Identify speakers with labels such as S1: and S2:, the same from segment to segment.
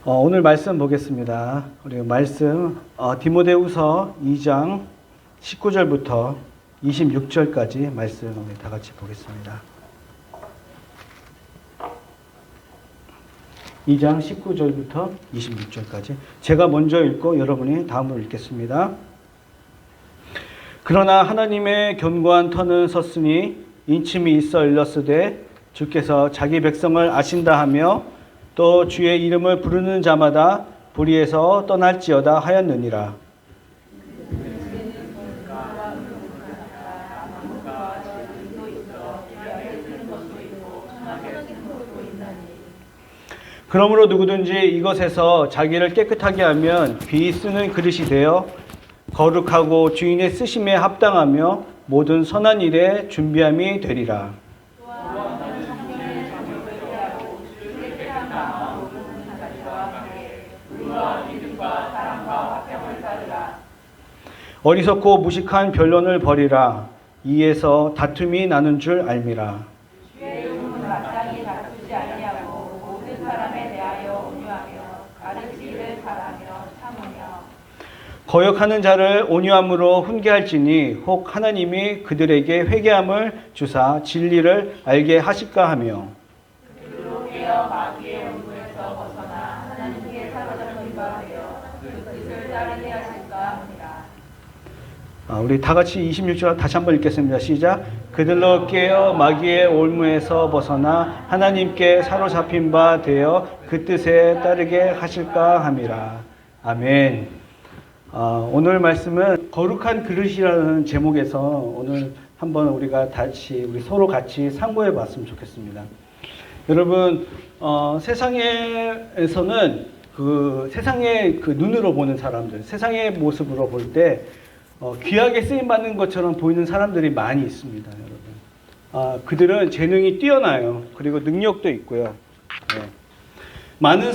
S1: 오늘 말씀 보겠습니다. 우리 말씀 디모데후서 2장 19절부터 26절까지 말씀 우리 다 같이 보겠습니다. 2장 19절부터 26절까지 제가 먼저 읽고 여러분이 다음으로 읽겠습니다. 그러나 하나님의 견고한 터는 섰으니 인침이 있어 일렀으되 주께서 자기 백성을 아신다 하며 또 주의 이름을 부르는 자마다 불의에서 떠날지어다 하였느니라. 그러므로 누구든지 이것에서 자기를 깨끗하게 하면 비 쓰는 그릇이 되어 거룩하고 주인의 쓰심에 합당하며 모든 선한 일에 준비함이 되리라. 어리석고 무식한 변론을 버리라. 이에서 다툼이 나는 줄 알미라.
S2: 주의 이름은 마땅히 다투지 아니하고 모든 사람에 대하여 온유하며 가르치기를 바라며 참으며
S1: 거역하는 자를 온유함으로 훈계할지니 혹 하나님이 그들에게 회개함을 주사 진리를 알게 하실까 하며
S2: 그들로 깨어 마귀의 온무에서 벗어나 하나님께 사로잡힌 바 되어 그 뜻을 따르게 하실까 합니다.
S1: 우리 다 같이 26절 다시 한번 읽겠습니다. 시작. 그들로 깨어 마귀의 올무에서 벗어나 하나님께 사로잡힌 바 되어 그 뜻에 따르게 하실까 함이라. 아멘. 오늘 말씀은 거룩한 그릇이라는 제목에서 오늘 한번 우리가 우리 서로 같이 상고해 봤으면 좋겠습니다. 여러분, 세상에서는 세상의 눈으로 보는 사람들, 세상의 모습으로 볼 때 귀하게 쓰임받는 것처럼 보이는 사람들이 많이 있습니다, 여러분. 그들은 재능이 뛰어나요. 그리고 능력도 있고요. 네. 많은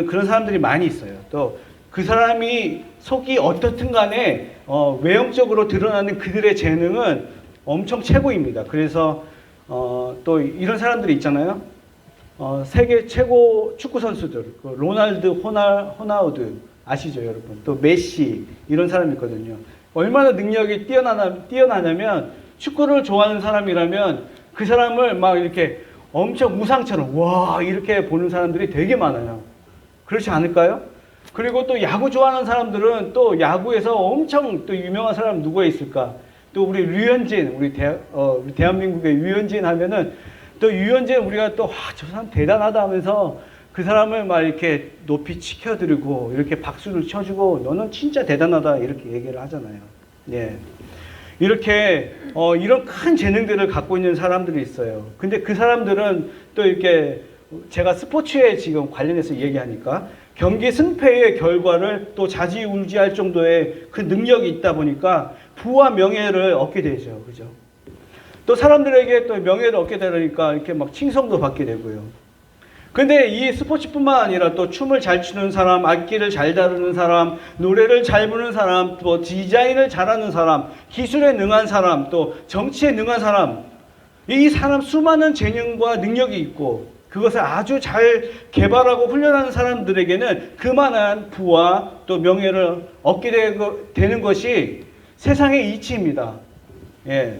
S1: 그런 사람들이 많이 있어요. 또 그 사람이 속이 어떻든 간에 외형적으로 드러나는 그들의 재능은 엄청 최고입니다. 그래서 또 이런 사람들이 있잖아요. 세계 최고 축구 선수들, 로날드, 호나우드 아시죠, 여러분? 또 메시 이런 사람이 있거든요. 얼마나 능력이 뛰어나냐면 축구를 좋아하는 사람이라면 그 사람을 막 이렇게 엄청 우상처럼 와 이렇게 보는 사람들이 되게 많아요. 그렇지 않을까요? 그리고 또 야구 좋아하는 사람들은 또 야구에서 엄청 또 유명한 사람 누가 있을까? 또 우리 류현진, 우리 대한민국의 류현진 하면은 또 류현진 우리가 또 저 사람 대단하다 하면서 그 사람을 막 이렇게 높이 치켜드리고 이렇게 박수를 쳐주고 너는 진짜 대단하다 이렇게 얘기를 하잖아요. 예. 이렇게 이런 큰 재능들을 갖고 있는 사람들이 있어요. 근데 그 사람들은 또 이렇게 제가 스포츠에 지금 관련해서 얘기하니까 경기 승패의 결과를 또 좌지우지할 정도의 그 능력이 있다 보니까 부와 명예를 얻게 되죠. 그죠? 또 사람들에게 또 명예를 얻게 되니까 이렇게 막 칭송도 받게 되고요. 근데 이 스포츠뿐만 아니라 또 춤을 잘 추는 사람, 악기를 잘 다루는 사람, 노래를 잘 부르는 사람, 또 디자인을 잘하는 사람, 기술에 능한 사람, 또 정치에 능한 사람, 이 사람 수많은 재능과 능력이 있고 그것을 아주 잘 개발하고 훈련하는 사람들에게는 그만한 부와 또 명예를 얻게 되는 것이 세상의 이치입니다. 예.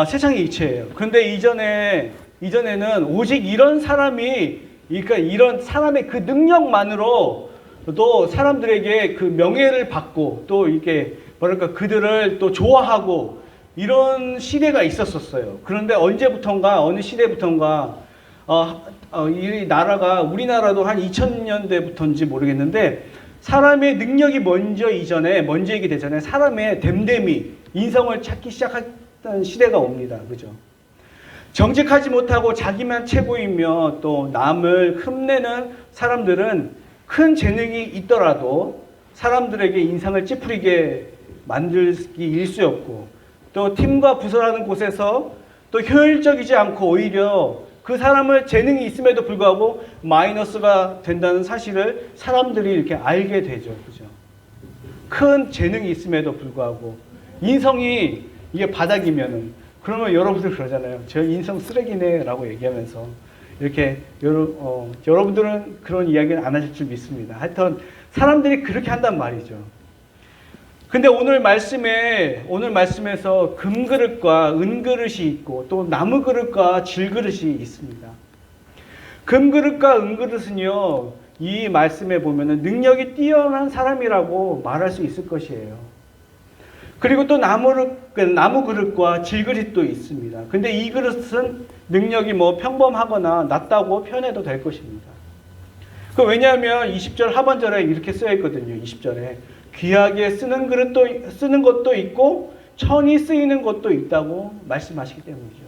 S1: 세상의 이치예요. 그런데 이전에는 오직 이런 사람이, 그러니까 이런 사람의 그 능력만으로도 사람들에게 그 명예를 받고 또 이렇게 뭐랄까 그들을 또 좋아하고 이런 시대가 있었어요. 그런데 언제부턴가 어느 시대부턴가 이 나라가 우리나라도 한 2000년대부터인지 모르겠는데 사람의 능력이 먼저 얘기 되전에 사람의 됨됨이 인성을 찾기 시작했던 시대가 옵니다. 그죠? 정직하지 못하고 자기만 최고이며 또 남을 흠내는 사람들은 큰 재능이 있더라도 사람들에게 인상을 찌푸리게 만들기 일쑤였고 또 팀과 부서라는 곳에서 또 효율적이지 않고 오히려 그 사람을 재능이 있음에도 불구하고 마이너스가 된다는 사실을 사람들이 이렇게 알게 되죠. 그죠? 큰 재능이 있음에도 불구하고 인성이 이게 바닥이면은 그러면 여러분들 그러잖아요. 저 인성 쓰레기네 라고 얘기하면서 이렇게 여러분들은 그런 이야기는 안 하실 줄 믿습니다. 하여튼 사람들이 그렇게 한단 말이죠. 근데 오늘 말씀에서 금그릇과 은그릇이 있고 또 나무그릇과 질그릇이 있습니다. 금그릇과 은그릇은요, 이 말씀에 보면은 능력이 뛰어난 사람이라고 말할 수 있을 것이에요. 그리고 또 나무그릇과 질그릇도 있습니다. 근데 이 그릇은 능력이 평범하거나 낮다고 표현해도 될 것입니다. 왜냐하면 20절 하반절에 이렇게 쓰여 있거든요. 20절에 귀하게 쓰는 것도 있고 천히 쓰이는 것도 있다고 말씀하시기 때문이죠.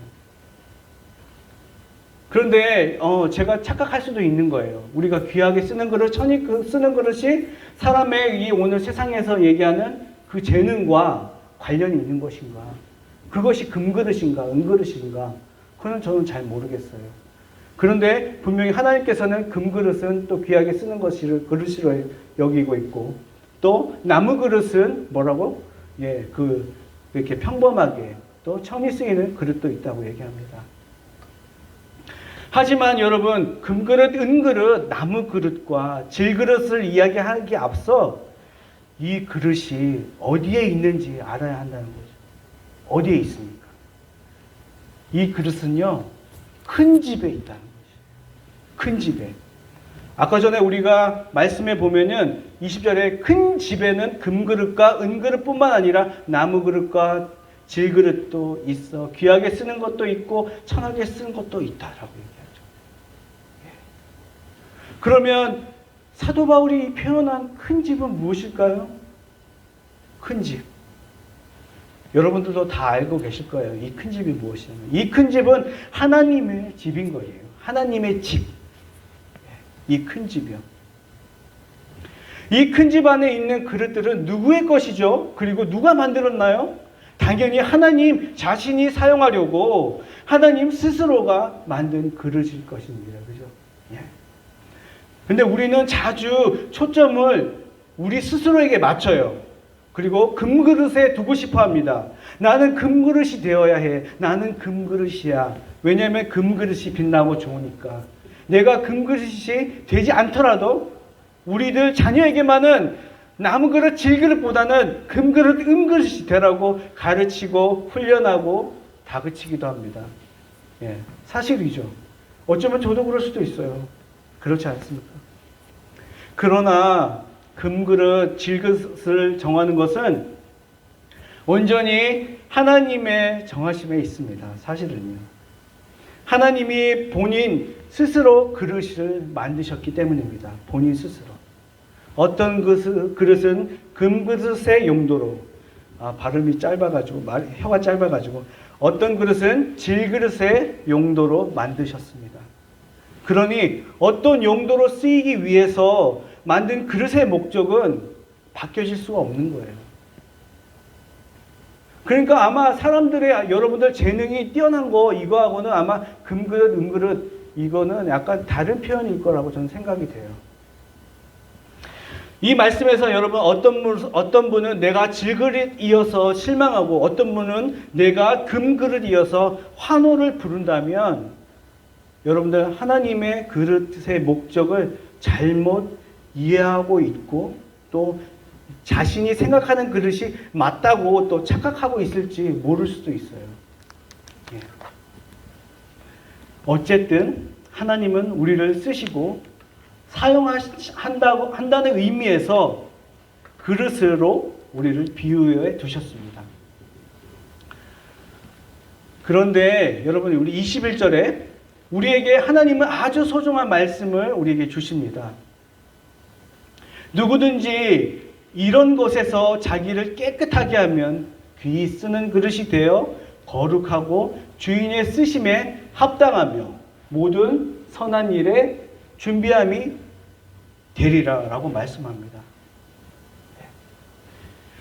S1: 그런데 제가 착각할 수도 있는 거예요. 우리가 귀하게 쓰는 그릇, 천히 쓰는 그릇이 사람의 이 오늘 세상에서 얘기하는 그 재능과 관련이 있는 것인가? 그것이 금그릇인가, 은그릇인가? 그건 저는 잘 모르겠어요. 그런데 분명히 하나님께서는 금그릇은 또 귀하게 쓰는 그릇으로 여기고 있고, 또 나무그릇은 뭐라고? 이렇게 평범하게 또 천히 쓰이는 그릇도 있다고 얘기합니다. 하지만 여러분, 금그릇, 은그릇, 나무그릇과 질그릇을 이야기하기 앞서 이 그릇이 어디에 있는지 알아야 한다는 거죠. 어디에 있습니까? 이 그릇은요, 큰 집에 있다는 거죠. 큰 집에. 아까 전에 우리가 말씀에 보면은 20절에 큰 집에는 금그릇과 은그릇뿐만 아니라 나무그릇과 질그릇도 있어. 귀하게 쓰는 것도 있고 천하게 쓰는 것도 있다라고 얘기하죠. 그러면 사도 바울이 표현한 큰 집은 무엇일까요? 큰 집. 여러분들도 다 알고 계실 거예요. 이 큰 집이 무엇이냐면, 이 큰 집은 하나님의 집인 거예요. 하나님의 집. 이 큰 집이요. 이 큰 집 안에 있는 그릇들은 누구의 것이죠? 그리고 누가 만들었나요? 당연히 하나님 자신이 사용하려고 하나님 스스로가 만든 그릇일 것입니다. 그죠? 예. 근데 우리는 자주 초점을 우리 스스로에게 맞춰요. 그리고 금그릇에 두고 싶어 합니다. 나는 금그릇이 되어야 해. 나는 금그릇이야. 왜냐하면 금그릇이 빛나고 좋으니까. 내가 금그릇이 되지 않더라도 우리들 자녀에게만은 나무그릇, 질그릇보다는 금그릇, 은그릇이 되라고 가르치고 훈련하고 다그치기도 합니다. 예, 사실이죠. 어쩌면 저도 그럴 수도 있어요. 그렇지 않습니까? 그러나 금그릇, 질그릇을 정하는 것은 온전히 하나님의 정하심에 있습니다. 사실은요. 하나님이 본인 스스로 그릇을 만드셨기 때문입니다. 본인 스스로. 어떤 그릇은 금그릇의 용도로, 발음이 짧아가지고, 혀가 짧아가지고, 어떤 그릇은 질그릇의 용도로 만드셨습니다. 그러니 어떤 용도로 쓰이기 위해서 만든 그릇의 목적은 바뀌어질 수가 없는 거예요. 그러니까 아마 사람들의, 여러분들 재능이 뛰어난 거, 이거하고는 아마 금그릇, 은그릇, 이거는 약간 다른 표현일 거라고 저는 생각이 돼요. 이 말씀에서 여러분 어떤 분은 내가 질그릇이어서 실망하고 어떤 분은 내가 금그릇이어서 환호를 부른다면 여러분들 하나님의 그릇의 목적을 잘못 이해하고 있고 또 자신이 생각하는 그릇이 맞다고 또 착각하고 있을지 모를 수도 있어요. 예. 어쨌든 하나님은 우리를 쓰시고 사용한다는 의미에서 그릇으로 우리를 비유해 두셨습니다. 그런데 여러분 우리 21절에 우리에게 하나님은 아주 소중한 말씀을 우리에게 주십니다. 누구든지 이런 것에서 자기를 깨끗하게 하면 귀히 쓰는 그릇이 되어 거룩하고 주인의 쓰심에 합당하며 모든 선한 일에 준비함이 되리라 라고 말씀합니다.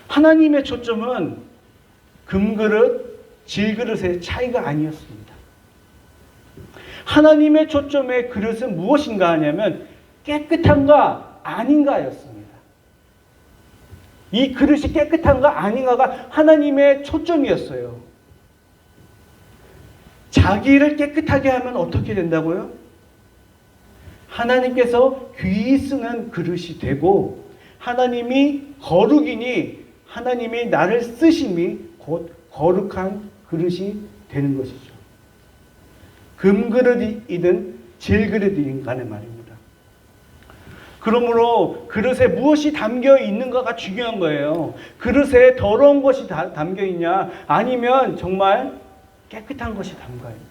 S1: 하나님의 초점은 금그릇, 질그릇의 차이가 아니었습니다. 하나님의 초점의 그릇은 무엇인가 하냐면 깨끗한가 아닌가였습니다. 이 그릇이 깨끗한가 아닌가가 하나님의 초점이었어요. 자기를 깨끗하게 하면 어떻게 된다고요? 하나님께서 귀히 쓰는 그릇이 되고 하나님이 거룩이니 하나님이 나를 쓰심이 곧 거룩한 그릇이 되는 것이죠. 금그릇이든 질그릇이든 간에 말입니다. 그러므로 그릇에 무엇이 담겨 있는가가 중요한 거예요. 그릇에 더러운 것이 담겨 있냐 아니면 정말 깨끗한 것이 담겨 있냐.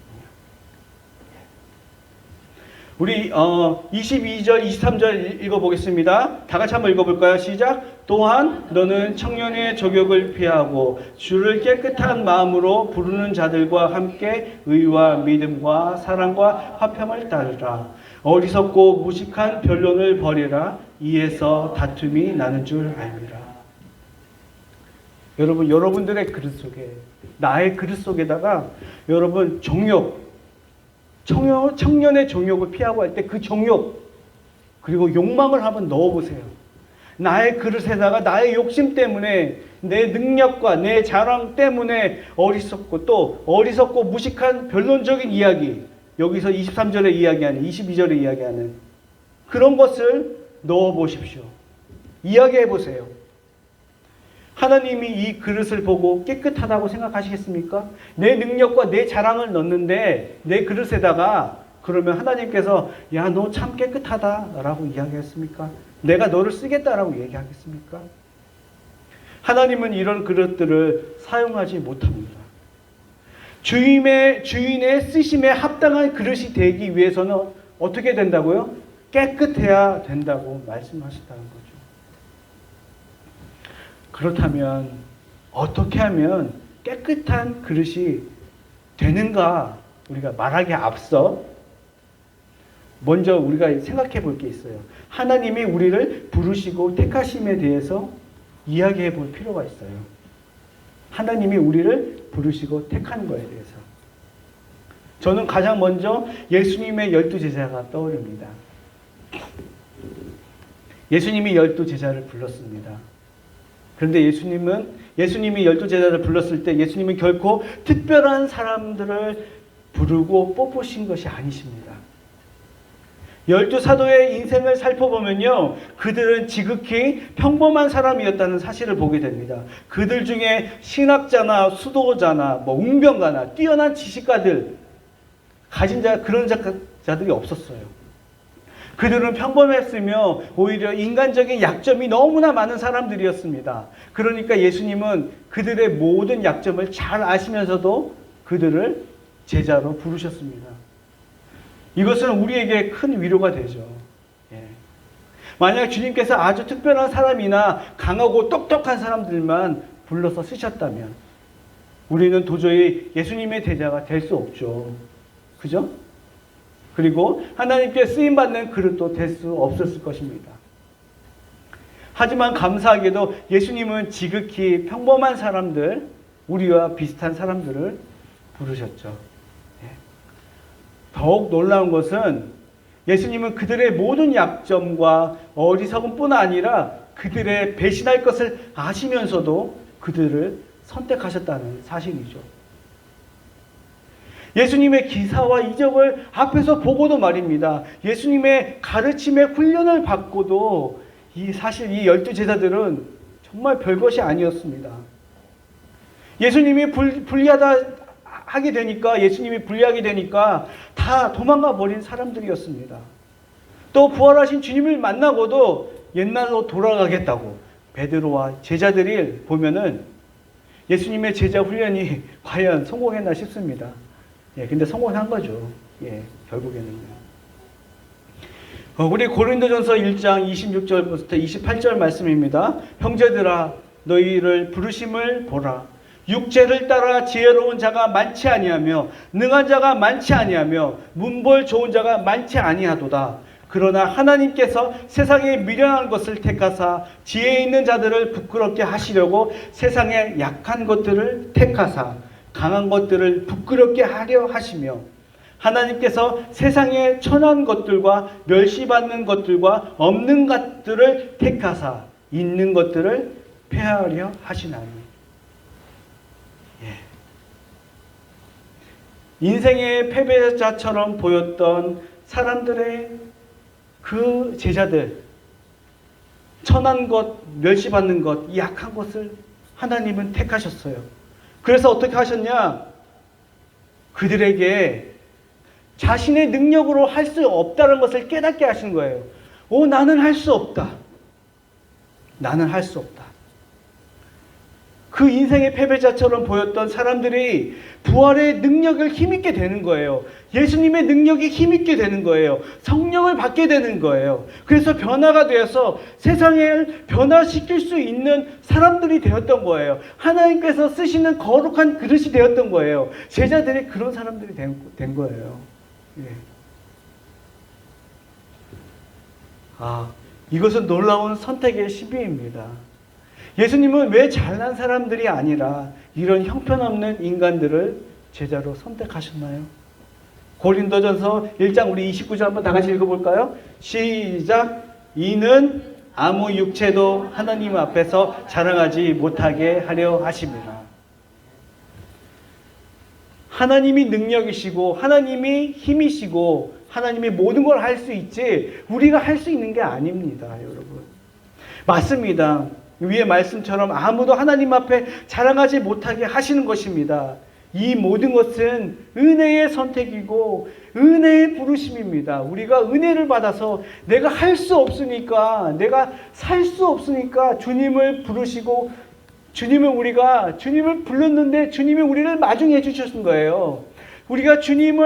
S1: 우리 22절 23절 읽어보겠습니다. 다 같이 한번 읽어볼까요? 시작. 또한 너는 청년의 저격을 피하고 주를 깨끗한 마음으로 부르는 자들과 함께 의와 믿음과 사랑과 화평을 따르라. 어리석고 무식한 변론을 버리라. 이에서 다툼이 나는 줄 알미라. 여러분, 여러분들의 그릇 속에, 나의 그릇 속에다가 여러분 청년의 정욕을 피하고 할 때 그 정욕 그리고 욕망을 한번 넣어보세요. 나의 그릇에다가 나의 욕심 때문에 내 능력과 내 자랑 때문에 어리석고 무식한 변론적인 이야기, 여기서 23절에 이야기하는 22절에 이야기하는 그런 것을 넣어보십시오. 이야기해보세요. 하나님이 이 그릇을 보고 깨끗하다고 생각하시겠습니까? 내 능력과 내 자랑을 넣는데 내 그릇에다가 그러면 하나님께서 야, 너 참 깨끗하다라고 이야기했습니까? 내가 너를 쓰겠다라고 얘기하겠습니까? 하나님은 이런 그릇들을 사용하지 못합니다. 주인의 쓰심에 합당한 그릇이 되기 위해서는 어떻게 된다고요? 깨끗해야 된다고 말씀하셨다는 거죠. 그렇다면 어떻게 하면 깨끗한 그릇이 되는가 우리가 말하기에 앞서 먼저 우리가 생각해 볼 게 있어요. 하나님이 우리를 부르시고 택하심에 대해서 이야기해 볼 필요가 있어요. 하나님이 우리를 부르시고 택하는 거에 대해서. 저는 가장 먼저 예수님의 12제자가 떠오릅니다. 예수님이 12제자를 불렀습니다. 그런데 예수님이 12제자를 불렀을 때 예수님은 결코 특별한 사람들을 부르고 뽑으신 것이 아니십니다. 12사도의 인생을 살펴보면요, 그들은 지극히 평범한 사람이었다는 사실을 보게 됩니다. 그들 중에 신학자나 수도자나 웅변가나 뛰어난 지식가들 가진 그런 자들이 없었어요. 그들은 평범했으며 오히려 인간적인 약점이 너무나 많은 사람들이었습니다. 그러니까 예수님은 그들의 모든 약점을 잘 아시면서도 그들을 제자로 부르셨습니다. 이것은 우리에게 큰 위로가 되죠. 만약 주님께서 아주 특별한 사람이나 강하고 똑똑한 사람들만 불러서 쓰셨다면 우리는 도저히 예수님의 제자가 될 수 없죠. 그죠? 그리고 하나님께 쓰임받는 그릇도 될 수 없었을 것입니다. 하지만 감사하게도 예수님은 지극히 평범한 사람들, 우리와 비슷한 사람들을 부르셨죠. 더욱 놀라운 것은 예수님은 그들의 모든 약점과 어리석음뿐 아니라 그들의 배신할 것을 아시면서도 그들을 선택하셨다는 사실이죠. 예수님의 기사와 이적을 앞에서 보고도 말입니다. 예수님의 가르침의 훈련을 받고도 사실 이 12제자들은 정말 별것이 아니었습니다. 예수님이 하게 되니까 예수님이 불리하게 되니까 다 도망가 버린 사람들이었습니다. 또 부활하신 주님을 만나고도 옛날로 돌아가겠다고 베드로와 제자들이 보면은 예수님의 제자 훈련이 과연 성공했나 싶습니다. 근데 성공한 거죠. 결국에는요. 우리 고린도전서 1장 26절부터 28절 말씀입니다. 형제들아 너희를 부르심을 보라. 육체를 따라 지혜로운 자가 많지 아니하며 능한 자가 많지 아니하며 문벌 좋은 자가 많지 아니하도다. 그러나 하나님께서 세상에 미련한 것을 택하사 지혜 있는 자들을 부끄럽게 하시려고 세상에 약한 것들을 택하사 강한 것들을 부끄럽게 하려 하시며 하나님께서 세상에 천한 것들과 멸시받는 것들과 없는 것들을 택하사 있는 것들을 폐하려 하시나니. 인생의 패배자처럼 보였던 사람들의 그 제자들, 천한 것, 멸시받는 것, 약한 것을 하나님은 택하셨어요. 그래서 어떻게 하셨냐? 그들에게 자신의 능력으로 할 수 없다는 것을 깨닫게 하신 거예요. 나는 할 수 없다. 나는 할 수 없다. 그 인생의 패배자처럼 보였던 사람들이 부활의 능력을 힘있게 되는 거예요. 예수님의 능력이 힘있게 되는 거예요. 성령을 받게 되는 거예요. 그래서 변화가 되어서 세상을 변화시킬 수 있는 사람들이 되었던 거예요. 하나님께서 쓰시는 거룩한 그릇이 되었던 거예요. 제자들이 그런 사람들이 된 거예요. 예. 이것은 놀라운 선택의 시비입니다. 예수님은 왜 잘난 사람들이 아니라 이런 형편없는 인간들을 제자로 선택하셨나요? 고린도전서 1장 우리 29절 한번 다 같이 읽어볼까요? 시작. 이는 아무 육체도 하나님 앞에서 자랑하지 못하게 하려 하심이라. 하나님이 능력이시고 하나님이 힘이시고 하나님이 모든 걸 할 수 있지 우리가 할 수 있는 게 아닙니다, 여러분. 맞습니다. 위의 말씀처럼 아무도 하나님 앞에 자랑하지 못하게 하시는 것입니다. 이 모든 것은 은혜의 선택이고 은혜의 부르심입니다. 우리가 은혜를 받아서 내가 할 수 없으니까, 내가 살 수 없으니까 주님을 부르시고 주님을 불렀는데 주님이 우리를 마중해 주셨던 거예요. 주님이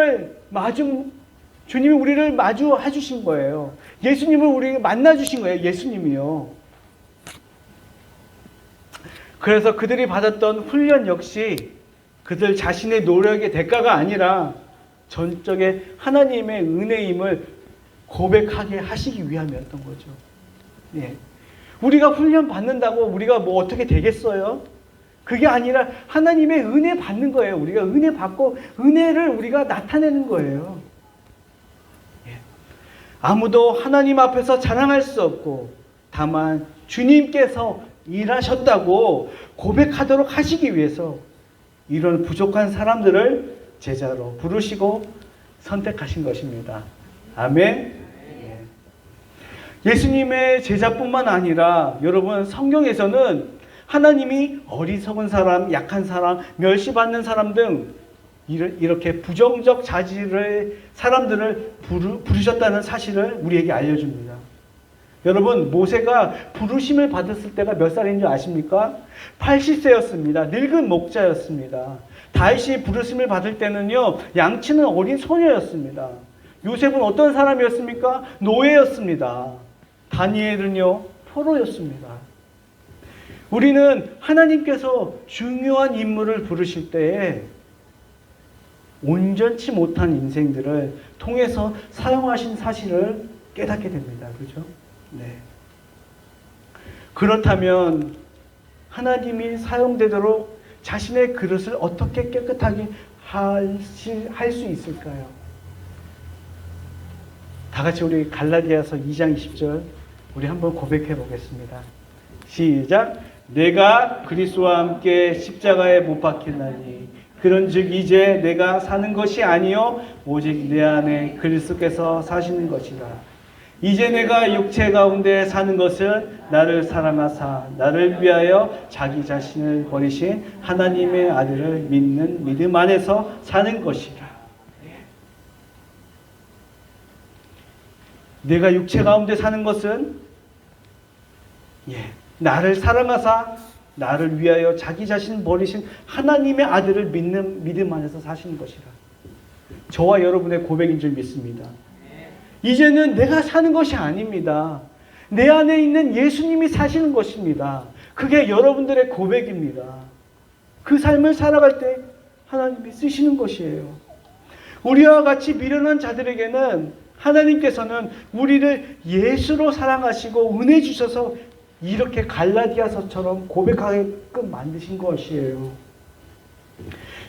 S1: 우리를 마주해 주신 거예요. 예수님을 우리에게 만나 주신 거예요. 예수님이요. 그래서 그들이 받았던 훈련 역시 그들 자신의 노력의 대가가 아니라 전적의 하나님의 은혜임을 고백하게 하시기 위함이었던 거죠. 예. 우리가 훈련 받는다고 우리가 뭐 어떻게 되겠어요? 그게 아니라 하나님의 은혜 받는 거예요. 우리가 은혜 받고 은혜를 우리가 나타내는 거예요. 예. 아무도 하나님 앞에서 자랑할 수 없고 다만 주님께서 일하셨다고 고백하도록 하시기 위해서 이런 부족한 사람들을 제자로 부르시고 선택하신 것입니다. 아멘. 예수님의 제자뿐만 아니라 여러분 성경에서는 하나님이 어리석은 사람, 약한 사람, 멸시받는 사람 등 이렇게 부정적 자질의 사람들을 부르셨다는 사실을 우리에게 알려줍니다. 여러분 모세가 부르심을 받았을 때가 몇 살인 줄 아십니까? 80세였습니다. 늙은 목자였습니다. 다윗이 부르심을 받을 때는요 양치는 어린 소녀였습니다. 요셉은 어떤 사람이었습니까? 노예였습니다. 다니엘은요 포로였습니다. 우리는 하나님께서 중요한 인물을 부르실 때에 온전치 못한 인생들을 통해서 사용하신 사실을 깨닫게 됩니다. 그렇죠? 네. 그렇다면 하나님이 사용되도록 자신의 그릇을 어떻게 깨끗하게 할 수 있을까요? 다 같이 우리 갈라디아서 2장 20절 우리 한번 고백해 보겠습니다. 시작. 내가 그리스도와 함께 십자가에 못 박혔나니 그런즉 이제 내가 사는 것이 아니요 오직 내 안에 그리스도께서 사시는 것이라. 이제 내가 육체 가운데 사는 것은 나를 사랑하사 나를 위하여 자기 자신을 버리신 하나님의 아들을 믿는 믿음 안에서 사는 것이라. 내가 육체 가운데 사는 것은 나를 사랑하사 나를 위하여 자기 자신을 버리신 하나님의 아들을 믿는 믿음 안에서 사시는 것이라. 저와 여러분의 고백인 줄 믿습니다. 이제는 내가 사는 것이 아닙니다. 내 안에 있는 예수님이 사시는 것입니다. 그게 여러분들의 고백입니다. 그 삶을 살아갈 때 하나님이 쓰시는 것이에요. 우리와 같이 미련한 자들에게는 하나님께서는 우리를 예수로 사랑하시고 은혜 주셔서 이렇게 갈라디아서처럼 고백하게끔 만드신 것이에요.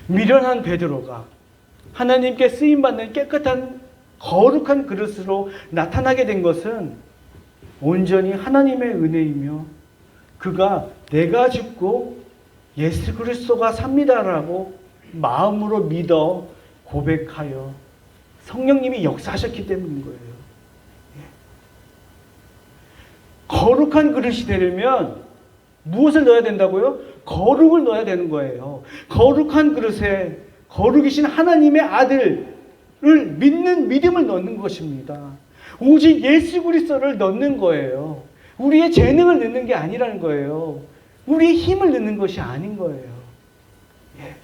S1: 미련한 베드로가 하나님께 쓰임받는 깨끗한 거룩한 그릇으로 나타나게 된 것은 온전히 하나님의 은혜이며 그가 내가 죽고 예수 그리스도가 삽니다라고 마음으로 믿어 고백하여 성령님이 역사하셨기 때문인 거예요. 거룩한 그릇이 되려면 무엇을 넣어야 된다고요? 거룩을 넣어야 되는 거예요. 거룩한 그릇에 거룩이신 하나님의 아들을 믿는 믿음을 넣는 것입니다. 오직 예수 그리스도를 넣는 거예요. 우리의 재능을 넣는 게 아니라는 거예요. 우리의 힘을 넣는 것이 아닌 거예요. 예.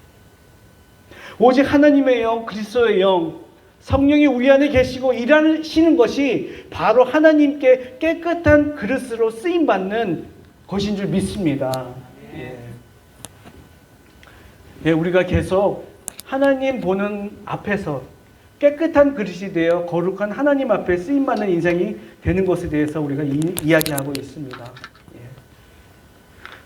S1: 오직 하나님의 영, 그리스도의 영, 성령이 우리 안에 계시고 일하시는 것이 바로 하나님께 깨끗한 그릇으로 쓰임받는 것인 줄 믿습니다. 예. 예, 우리가 계속 하나님 보는 앞에서 깨끗한 그릇이 되어 거룩한 하나님 앞에 쓰임받는 인생이 되는 것에 대해서 우리가 이야기하고 있습니다. 예.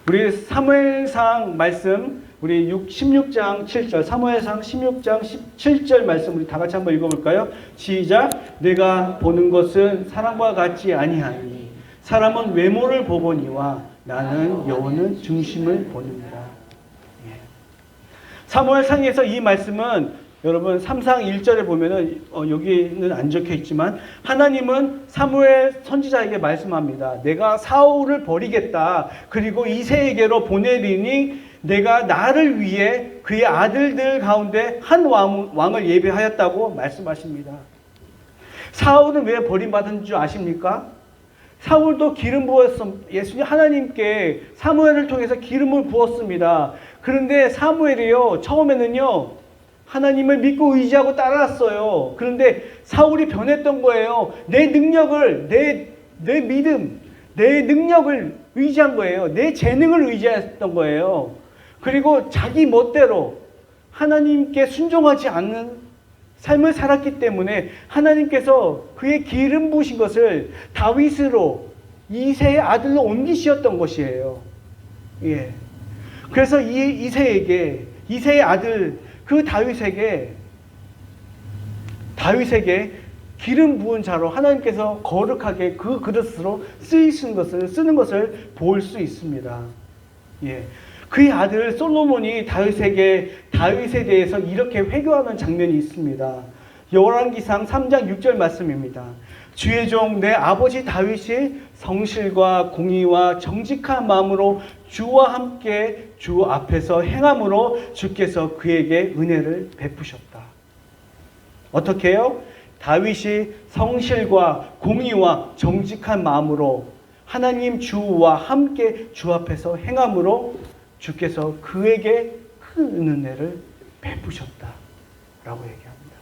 S1: 우리 사무엘상 말씀, 우리 16장 7절, 사무엘상 16장 17절 말씀 우리 다 같이 한번 읽어볼까요? 시작. 내가 보는 것은 사람과 같지 아니하니 사람은 외모를 보거니와 나는 영혼은 중심을 보느니라. 예. 사무엘상에서 이 말씀은 여러분 3상 1절에 보면은 여기는 안 적혀 있지만 하나님은 사무엘 선지자에게 말씀합니다. 내가 사울을 버리겠다. 그리고 이새에게로 보내리니 내가 나를 위해 그의 아들들 가운데 한 왕을 예비하였다고 말씀하십니다. 사울은 왜 버림받은 줄 아십니까? 사울도 기름 부었습니다. 예수님 하나님께 사무엘을 통해서 기름을 부었습니다. 그런데 사무엘이요 처음에는요 하나님을 믿고 의지하고 따라왔어요. 그런데 사울이 변했던 거예요. 내 능력을, 내 믿음, 내 능력을 의지한 거예요. 내 재능을 의지했던 거예요. 그리고 자기 멋대로 하나님께 순종하지 않는 삶을 살았기 때문에 하나님께서 그의 기름 부으신 것을 다윗으로 이새의 아들로 옮기셨던 것이에요. 예. 그래서 이새의 아들 그 다윗에게 기름 부은 자로 하나님께서 거룩하게 그 그릇으로 쓰는 것을 볼 수 있습니다. 예. 그의 아들 솔로몬이 다윗에 대해서 이렇게 회교하는 장면이 있습니다. 열왕기상 3장 6절 말씀입니다. 주의 종 내 아버지 다윗이 성실과 공의와 정직한 마음으로 주와 함께 주 앞에서 행함으로 주께서 그에게 은혜를 베푸셨다. 어떻게 해요? 다윗이 성실과 공의와 정직한 마음으로 하나님 주와 함께 주 앞에서 행함으로 주께서 그에게 큰 은혜를 베푸셨다. 라고 얘기합니다.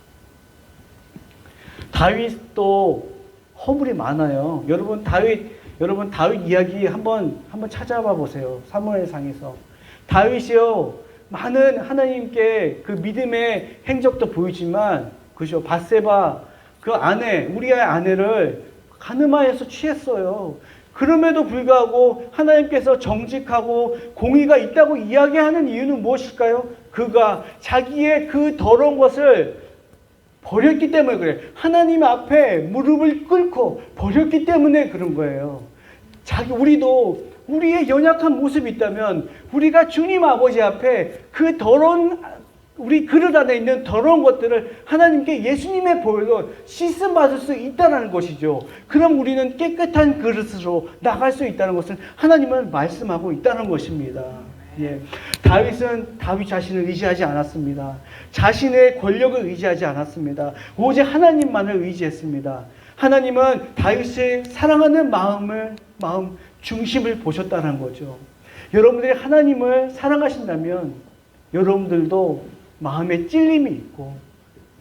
S1: 다윗도 허물이 많아요. 여러분 다윗 이야기 한번 찾아봐 보세요. 사무엘상에서 다윗이요 많은 하나님께 그 믿음의 행적도 보이지만 그죠 밧세바 그 아내 우리아의 아내를 간음하여서 취했어요. 그럼에도 불구하고 하나님께서 정직하고 공의가 있다고 이야기하는 이유는 무엇일까요? 그가 자기의 그 더러운 것을 버렸기 때문에 그래요. 하나님 앞에 무릎을 꿇고 버렸기 때문에 그런 거예요. 우리도 우리의 연약한 모습이 있다면 우리가 주님 아버지 앞에 그 더러운 우리 그릇 안에 있는 더러운 것들을 하나님께 예수님의 보혈로 씻음 받을 수 있다는 것이죠. 그럼 우리는 깨끗한 그릇으로 나갈 수 있다는 것을 하나님은 말씀하고 있다는 것입니다. 예. 다윗은 다윗 자신을 의지하지 않았습니다. 자신의 권력을 의지하지 않았습니다. 오직 하나님만을 의지했습니다. 하나님은 다윗의 사랑하는 마음 중심을 보셨다는 거죠. 여러분들이 하나님을 사랑하신다면 여러분들도 마음에 찔림이 있고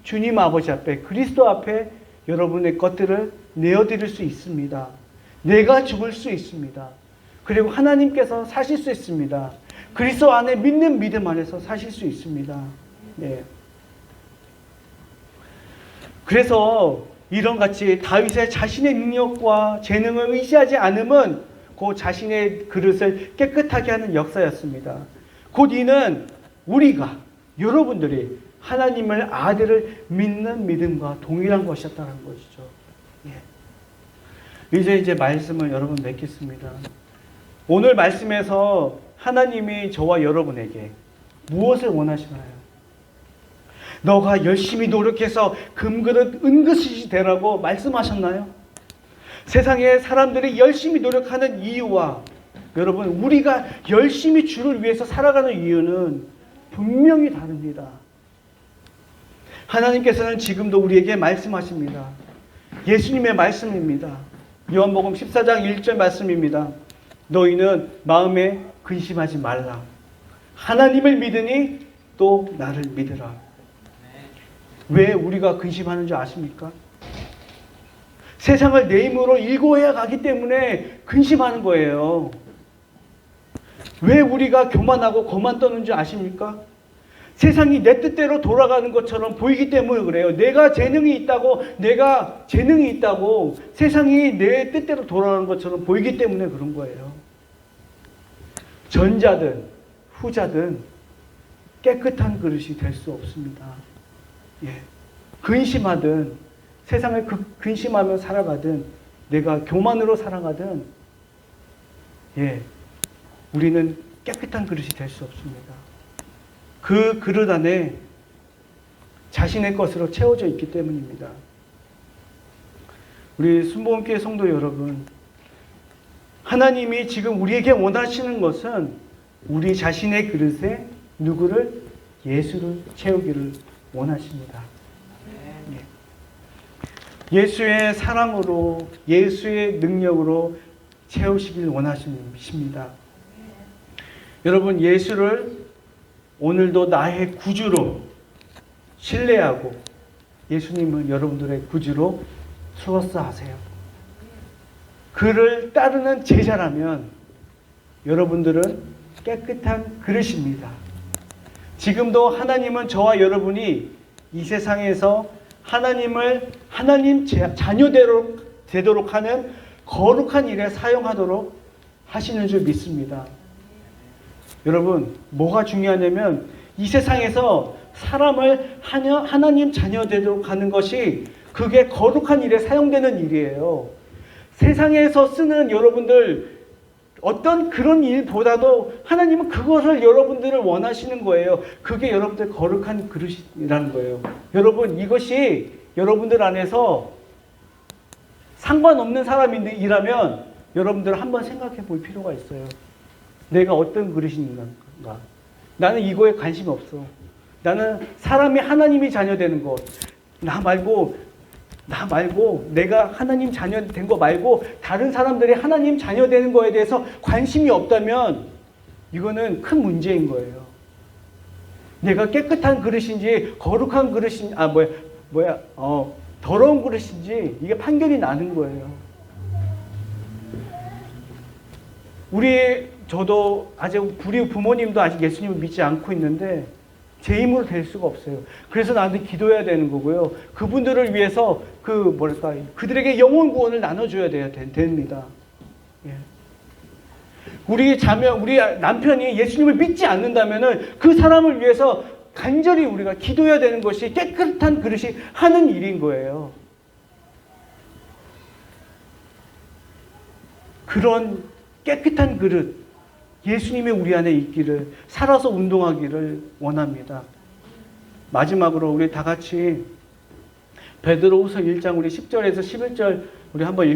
S1: 주님 아버지 앞에 그리스도 앞에 여러분의 것들을 내어드릴 수 있습니다. 내가 죽을 수 있습니다. 그리고 하나님께서 사실 수 있습니다. 그리스도 안에 믿는 믿음 안에서 사실 수 있습니다. 네. 그래서 이런 같이 다윗의 자신의 능력과 재능을 의지하지 않음은 그 자신의 그릇을 깨끗하게 하는 역사였습니다. 곧 이는 우리가 여러분들이 하나님을 아들을 믿는 믿음과 동일한 것이었다는 것이죠. 예. 이제 말씀을 여러분 맺겠습니다. 오늘 말씀에서 하나님이 저와 여러분에게 무엇을 원하시나요? 너가 열심히 노력해서 금그릇 은그릇이 되라고 말씀하셨나요? 세상에 사람들이 열심히 노력하는 이유와 여러분 우리가 열심히 주를 위해서 살아가는 이유는 분명히 다릅니다. 하나님께서는 지금도 우리에게 말씀하십니다. 예수님의 말씀입니다. 요한복음 14장 1절 말씀입니다. 너희는 마음에 근심하지 말라. 하나님을 믿으니 또 나를 믿으라. 왜 우리가 근심하는 줄 아십니까? 세상을 내 힘으로 일궈야 가기 때문에 근심하는 거예요. 왜 우리가 교만하고 거만 떠는 줄 아십니까? 세상이 내 뜻대로 돌아가는 것처럼 보이기 때문에 그래요. 내가 재능이 있다고 세상이 내 뜻대로 돌아가는 것처럼 보이기 때문에 그런 거예요. 전자든 후자든 깨끗한 그릇이 될 수 없습니다. 예. 근심하든 세상을 근심하며 살아가든 내가 교만으로 살아가든 예. 우리는 깨끗한 그릇이 될 수 없습니다. 그 그릇 안에 자신의 것으로 채워져 있기 때문입니다. 우리 순복음교회 성도 여러분, 하나님이 지금 우리에게 원하시는 것은 우리 자신의 그릇에 누구를? 예수를 채우기를 원하십니다. 예수의 사랑으로, 예수의 능력으로 채우시길 원하십니다. 여러분, 예수를 오늘도 나의 구주로 신뢰하고 예수님을 여러분들의 구주로 트러스트하세요. 그를 따르는 제자라면 여러분들은 깨끗한 그릇입니다. 지금도 하나님은 저와 여러분이 이 세상에서 하나님 자녀대로 되도록 하는 거룩한 일에 사용하도록 하시는 줄 믿습니다. 여러분, 뭐가 중요하냐면 이 세상에서 사람을 하나님 자녀 되도록 하는 것이 그게 거룩한 일에 사용되는 일이에요. 세상에서 쓰는 여러분들 어떤 그런 일보다도 하나님은 그것을 여러분들을 원하시는 거예요. 그게 여러분들 거룩한 그릇이라는 거예요. 여러분, 이것이 여러분들 안에서 상관없는 사람이라면 여러분들 한번 생각해 볼 필요가 있어요. 내가 어떤 그릇인가? 나는 이거에 관심이 없어. 나는 사람이 하나님이 자녀 되는 것, 나 말고 내가 하나님 자녀 된 거 말고 다른 사람들이 하나님 자녀 되는 거에 대해서 관심이 없다면 이거는 큰 문제인 거예요. 내가 깨끗한 그릇인지 거룩한 그릇인지 더러운 그릇인지 이게 판결이 나는 거예요. 저도 아직 우리 부모님도 아직 예수님을 믿지 않고 있는데 제 힘으로 될 수가 없어요. 그래서 나한테 기도해야 되는 거고요. 그분들을 위해서 그들에게 영혼 구원을 나눠줘야 됩니다. 예. 우리 남편이 예수님을 믿지 않는다면은 그 사람을 위해서 간절히 우리가 기도해야 되는 것이 깨끗한 그릇이 하는 일인 거예요. 그런 깨끗한 그릇, 예수님의 우리 안에 있기를, 살아서 운동하기를 원합니다. 마지막으로 우리 다 같이 베드로후서 1장 우리 10절에서 11절 우리 한번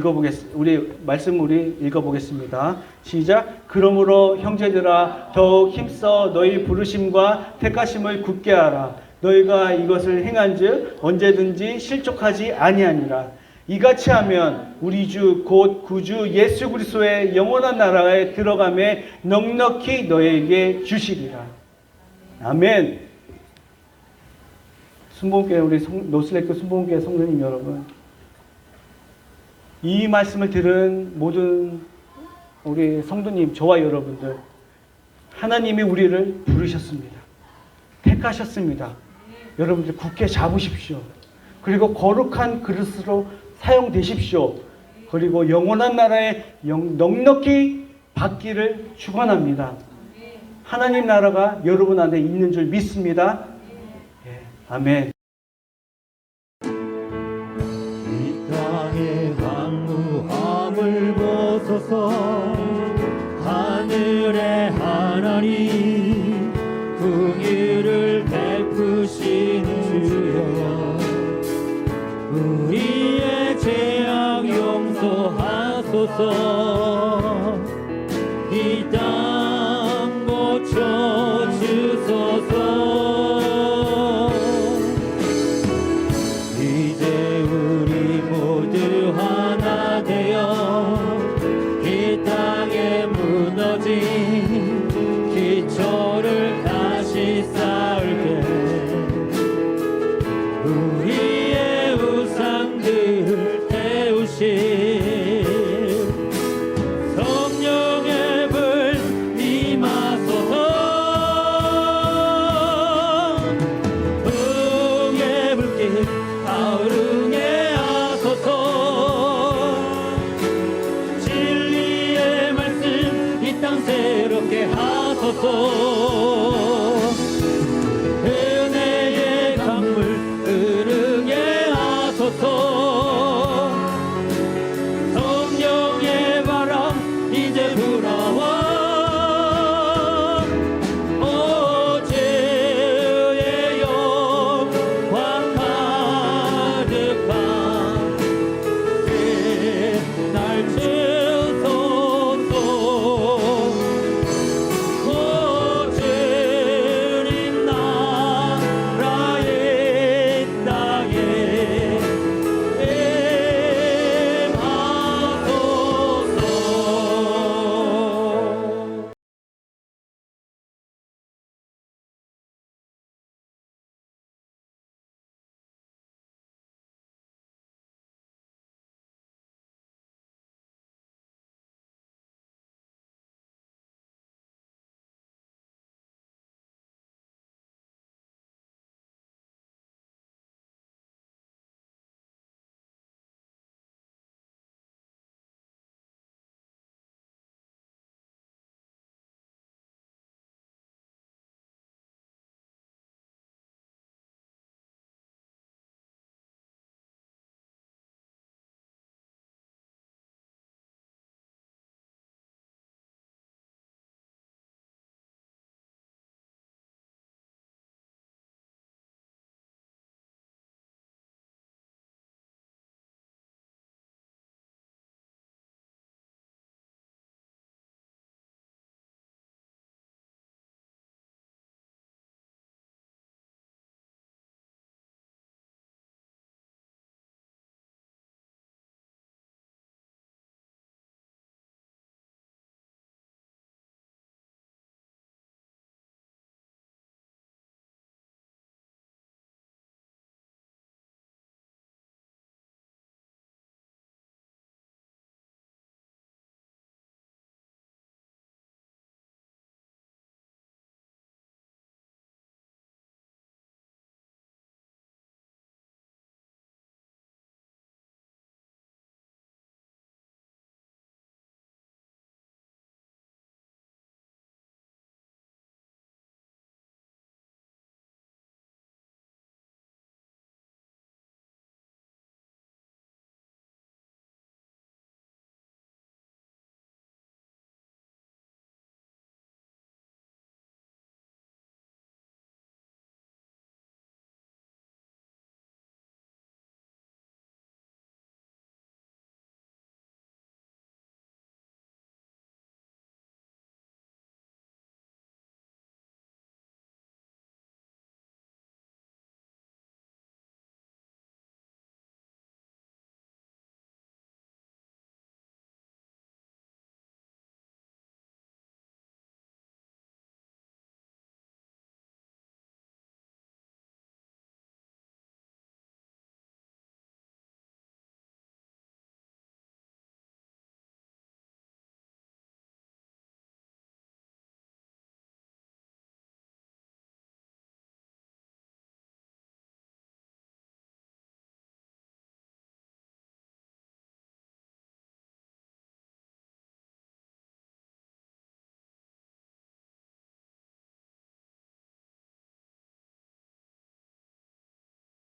S1: 읽어보겠습니다. 시작. 그러므로 형제들아 더욱 힘써 너희 부르심과 택하심을 굳게 하라. 너희가 이것을 행한즉 언제든지 실족하지 아니하니라. 이같이 하면 우리 주 곧 구주 예수 그리스도의 영원한 나라에 들어가매 넉넉히 너에게 주시리라. 아멘. 순복음교회 우리 노슬레크 순복음교회 성도님 여러분, 이 말씀을 들은 모든 우리 성도님, 저와 여러분들, 하나님이 우리를 부르셨습니다. 택하셨습니다. 여러분들 굳게 잡으십시오. 그리고 거룩한 그릇으로 사용되십시오. 그리고 영원한 나라에 넉넉히 받기를 축원합니다. 하나님 나라가 여러분 안에 있는 줄 믿습니다. 예, 아멘.
S3: 이 땅의 황무함을 벗어서 하늘의 하나님 긍휼을 베푸시는 주여, 우리의 죄악 용서하 하소서. 이 땅 고쳐 주소서. 이제 우리 모두 하나 되어 이 땅에 무너진 기초를 다시 쌓을게. 우리의 우상들을 태우실 성령의 불 임하소서. 응의 불길 타오르게 하소서. 진리의 말씀 이 땅 새롭게 하소서.